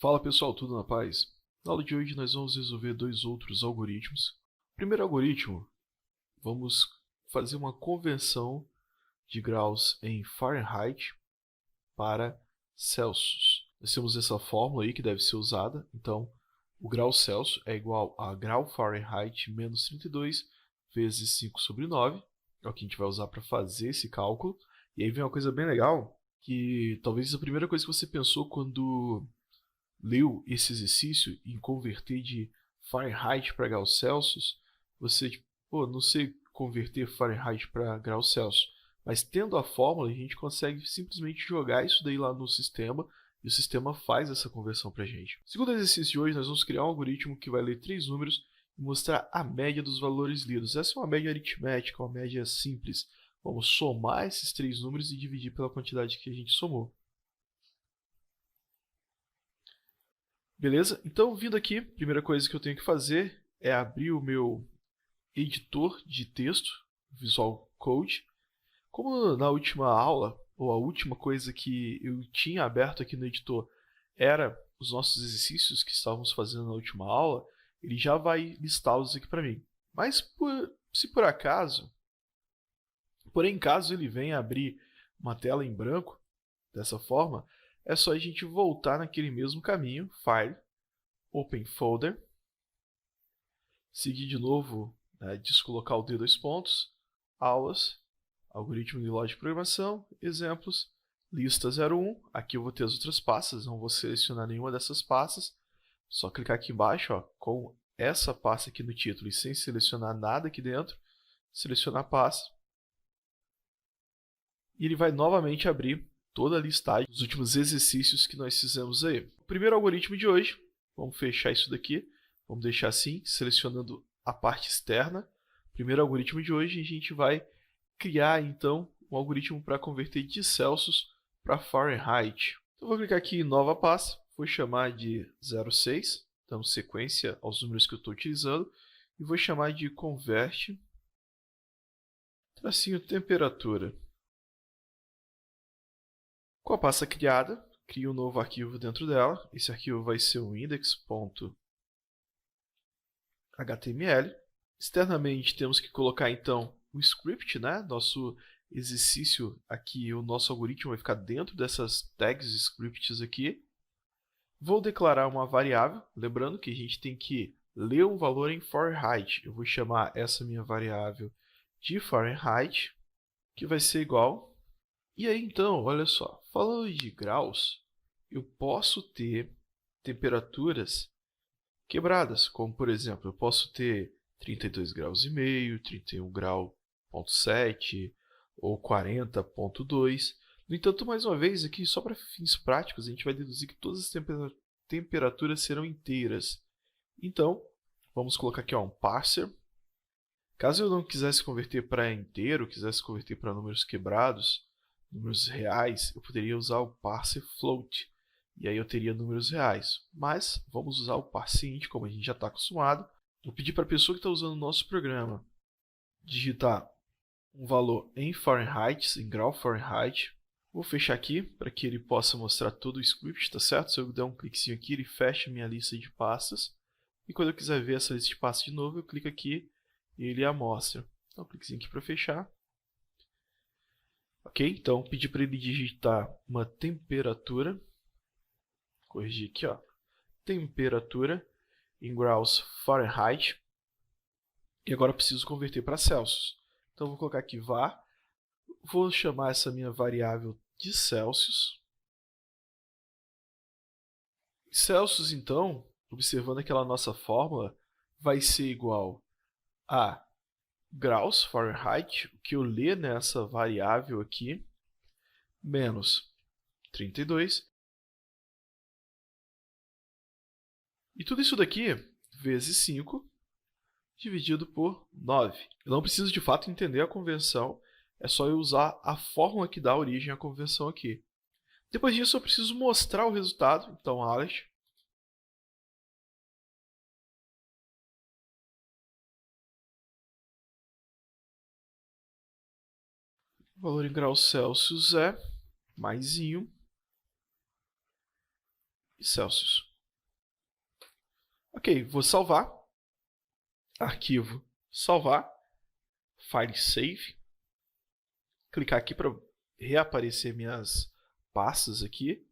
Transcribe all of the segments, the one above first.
Fala pessoal, tudo na paz? Na aula de hoje nós vamos resolver dois outros algoritmos. Primeiro algoritmo, vamos fazer uma conversão de graus em Fahrenheit para Celsius. Nós temos essa fórmula aí que deve ser usada, então o grau Celsius é igual a grau Fahrenheit menos 32 vezes 5 sobre 9, é o que a gente vai usar para fazer esse cálculo. E aí vem uma coisa bem legal, que talvez a primeira coisa que você pensou quando leu esse exercício em converter de Fahrenheit para graus Celsius, você, tipo, pô, não sei converter Fahrenheit para graus Celsius. Mas tendo a fórmula, a gente consegue simplesmente jogar isso daí lá no sistema e o sistema faz essa conversão para a gente. Segundo exercício de hoje, nós vamos criar um algoritmo que vai ler três números e mostrar a média dos valores lidos. Essa é uma média aritmética, uma média simples. Vamos somar esses três números e dividir pela quantidade que a gente somou. Beleza? Então, vindo aqui, a primeira coisa que eu tenho que fazer é abrir o meu editor de texto, Visual Code. Como na última aula, ou a última coisa que eu tinha aberto aqui no editor era os nossos exercícios que estávamos fazendo na última aula, ele já vai listá-los aqui para mim. Mas se por acaso, porém caso ele venha abrir uma tela em branco, dessa forma, é só a gente voltar naquele mesmo caminho, File, Open Folder, seguir de novo, descolocar o D dois pontos, aulas, algoritmo de lógica de programação, exemplos, lista 01, aqui eu vou ter as outras pastas, não vou selecionar nenhuma dessas pastas, só clicar aqui embaixo, ó, com essa pasta aqui no título e sem selecionar nada aqui dentro, selecionar a pasta, e ele vai novamente abrir toda a listagem dos últimos exercícios que nós fizemos aí. O primeiro algoritmo de hoje, vamos fechar isso daqui, vamos deixar assim, selecionando a parte externa. Primeiro algoritmo de hoje, a gente vai criar então um algoritmo para converter de Celsius para Fahrenheit. Então vou clicar aqui em nova pasta, vou chamar de 06, dando sequência aos números que eu estou utilizando, e vou chamar de convert, tracinho temperatura. Com a pasta criada, crio um novo arquivo dentro dela. Esse arquivo vai ser o index.html. Externamente temos que colocar então o script, nosso exercício aqui, o nosso algoritmo vai ficar dentro dessas tags scripts aqui. Vou declarar uma variável, lembrando que a gente tem que ler um valor em Fahrenheit. Eu vou chamar essa minha variável de Fahrenheit, que vai ser igual. E aí então, olha só, falando de graus, eu posso ter temperaturas quebradas, como por exemplo, eu posso ter 32 graus e meio, 31 grau ponto 7 ou 40,2. No entanto, mais uma vez aqui, só para fins práticos, a gente vai deduzir que todas as temperaturas serão inteiras. Então, vamos colocar aqui um parser. Caso eu não quisesse converter para inteiro, quisesse converter para números quebrados, números reais, eu poderia usar o parser float, e aí eu teria números reais. Mas vamos usar o parser int, como a gente já está acostumado. Vou pedir para a pessoa que está usando o nosso programa digitar um valor em Fahrenheit, em grau Fahrenheit. Vou fechar aqui para que ele possa mostrar todo o script, tá certo? Se eu der um cliquezinho aqui, ele fecha minha lista de pastas. E quando eu quiser ver essa lista de pastas de novo, eu clico aqui e ele a mostra. Então, um cliquezinho aqui para fechar. Ok, então pedi para ele digitar uma temperatura. Corrigir aqui, ó. Temperatura em graus Fahrenheit. E agora eu preciso converter para Celsius. Então vou colocar aqui var. Vou chamar essa minha variável de Celsius. Celsius, então, observando aquela nossa fórmula, vai ser igual a graus Fahrenheit, o que eu ler nessa variável aqui, menos 32. E tudo isso daqui vezes 5 dividido por 9. Eu não preciso de fato entender a convenção, é só eu usar a fórmula que dá origem à convenção aqui. Depois disso eu preciso mostrar o resultado, então alias o valor em graus Celsius é mais 1 e Celsius. Ok, vou salvar. Arquivo, salvar. File save. Clicar aqui para reaparecer minhas pastas aqui.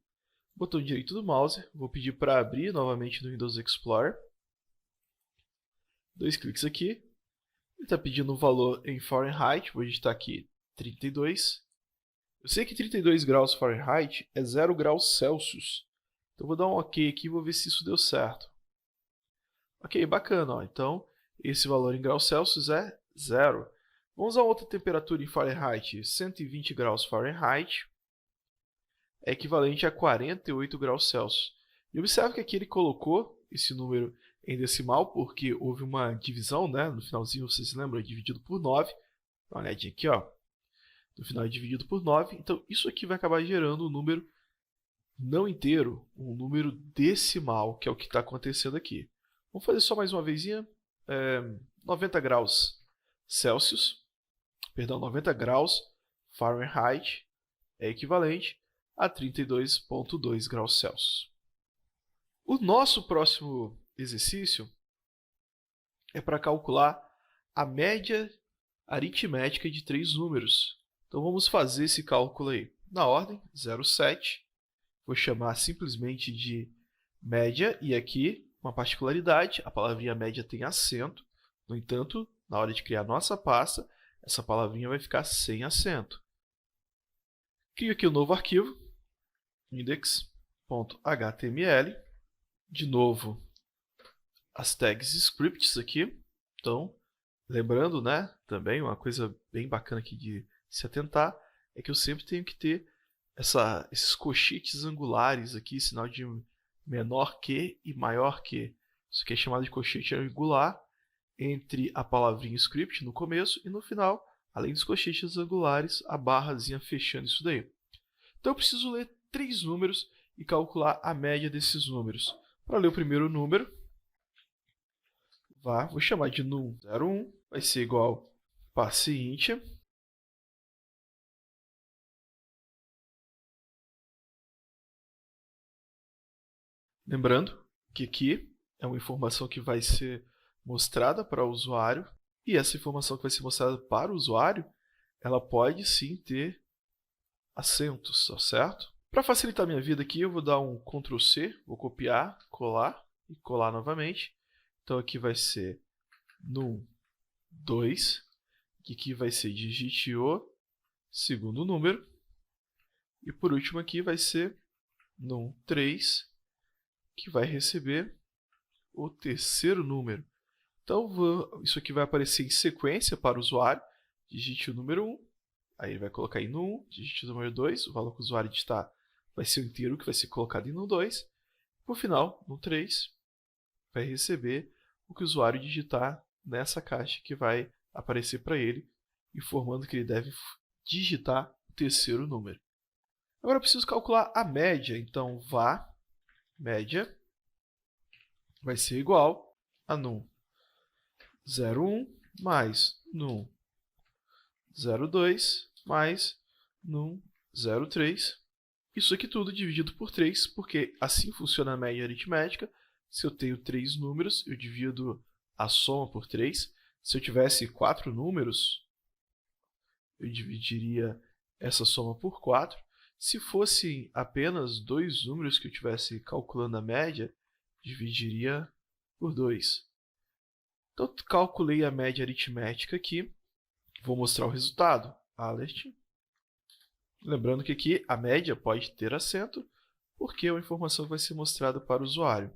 Botão direito do mouse. Vou pedir para abrir novamente no Windows Explorer. 2 cliques aqui. Ele está pedindo um valor em Fahrenheit. Vou digitar aqui 32. Eu sei que 32 graus Fahrenheit é 0 graus Celsius. Então vou dar um OK aqui e vou ver se isso deu certo. Ok, bacana. Ó. Então esse valor em graus Celsius é 0. Vamos a outra temperatura em Fahrenheit. 120 graus Fahrenheit é equivalente a 48 graus Celsius. E observe que aqui ele colocou esse número em decimal, porque houve uma divisão, né? No finalzinho, vocês se lembram, é dividido por 9. Dá uma olhadinha aqui, ó. No final é dividido por 9. Então, isso aqui vai acabar gerando um número não inteiro, um número decimal, que é o que está acontecendo aqui. Vamos fazer só mais uma vezinha. 90 graus Celsius, perdão, 90 graus Fahrenheit é equivalente a 32,2 graus Celsius. O nosso próximo exercício é para calcular a média aritmética de 3 números. Então vamos fazer esse cálculo aí na ordem 0,7. Vou chamar simplesmente de média e aqui uma particularidade, a palavrinha média tem acento. No entanto, na hora de criar nossa pasta, essa palavrinha vai ficar sem acento. Crio aqui um novo arquivo, index.html. De novo, as tags scripts aqui. Então, lembrando, né, também uma coisa bem bacana aqui de se atentar, é que eu sempre tenho que ter esses colchetes angulares aqui, sinal de menor que e maior que. Isso aqui é chamado de colchete angular entre a palavrinha script no começo e no final, além dos colchetes angulares, a barrazinha fechando isso daí. Então eu preciso ler 3 números e calcular a média desses números. Para ler o primeiro número, vou chamar de num01, vai ser igual paciente. Lembrando que aqui é uma informação que vai ser mostrada para o usuário, e essa informação que vai ser mostrada para o usuário, ela pode sim ter acentos, tá certo? Para facilitar a minha vida aqui, eu vou dar um Ctrl C, vou copiar, colar e colar novamente. Então aqui vai ser num2, que aqui vai ser digite o segundo número, e por último aqui vai ser num3, que vai receber o terceiro número. Então isso aqui vai aparecer em sequência para o usuário. Digite o número 1, aí ele vai colocar em num1, digite o número 2, o valor que o usuário digitar vai ser o inteiro que vai ser colocado em num2. Por final, num3, vai receber o que o usuário digitar nessa caixa que vai aparecer para ele, informando que ele deve digitar o terceiro número. Agora eu preciso calcular a média, então média vai ser igual a num01 mais num02 mais num03. Isso aqui tudo dividido por 3, porque assim funciona a média aritmética. Se eu tenho 3 números, eu divido a soma por 3. Se eu tivesse 4 números, eu dividiria essa soma por 4. Se fossem apenas 2 números que eu estivesse calculando a média, dividiria por 2. Então, calculei a média aritmética aqui. Vou mostrar o resultado. Alert. Lembrando que aqui a média pode ter acento, porque é uma informação que vai ser mostrada para o usuário.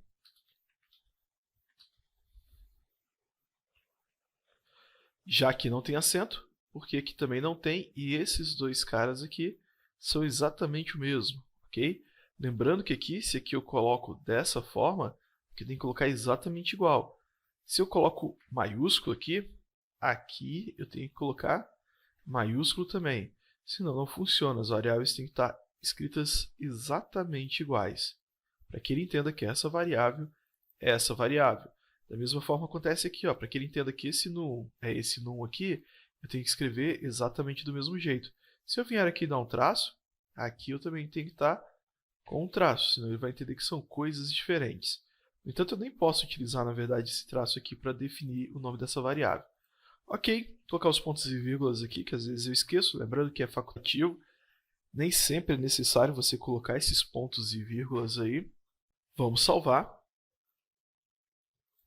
Já que não tem acento, porque aqui também não tem, e esses dois caras aqui são exatamente o mesmo, ok? Lembrando que aqui, se aqui eu coloco dessa forma, aqui tem que colocar exatamente igual. Se eu coloco maiúsculo aqui eu tenho que colocar maiúsculo também. Senão não funciona, as variáveis têm que estar escritas exatamente iguais, para que ele entenda que essa variável é essa variável. Da mesma forma acontece aqui, para que ele entenda que esse num é esse num aqui, eu tenho que escrever exatamente do mesmo jeito. Se eu vier aqui e dar um traço, aqui eu também tenho que estar com um traço, senão ele vai entender que são coisas diferentes. No entanto, eu nem posso utilizar, na verdade, esse traço aqui para definir o nome dessa variável. Ok, colocar os pontos e vírgulas aqui, que às vezes eu esqueço, lembrando que é facultativo. Nem sempre é necessário você colocar esses pontos e vírgulas aí. Vamos salvar.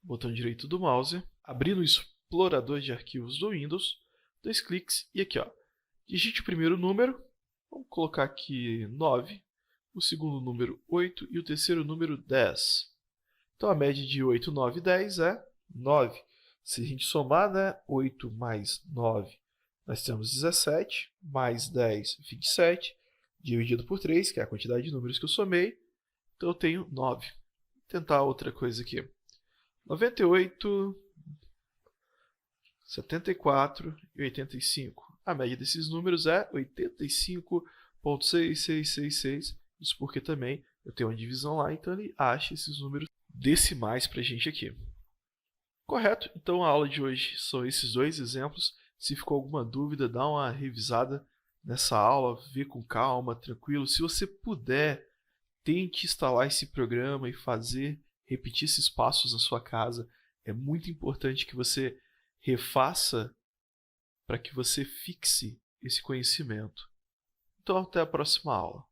Botão direito do mouse, abrir no explorador de arquivos do Windows, 2 cliques e aqui, ó, digite o primeiro número, vamos colocar aqui 9, o segundo número 8 e o terceiro número 10. Então a média de 8, 9 e 10 é 9. Se a gente somar, né, 8 mais 9, nós temos 17, mais 10, 27, dividido por 3, que é a quantidade de números que eu somei, então eu tenho 9. Vou tentar outra coisa aqui. 98, 74 e 85. A média desses números é 85,6666. Isso porque também eu tenho uma divisão lá, então ele acha esses números decimais para a gente aqui. Correto? Então a aula de hoje são esses dois exemplos. Se ficou alguma dúvida, dá uma revisada nessa aula, vê com calma, tranquilo. Se você puder, tente instalar esse programa e repetir esses passos na sua casa. É muito importante que você refaça para que você fixe esse conhecimento. Então, até a próxima aula.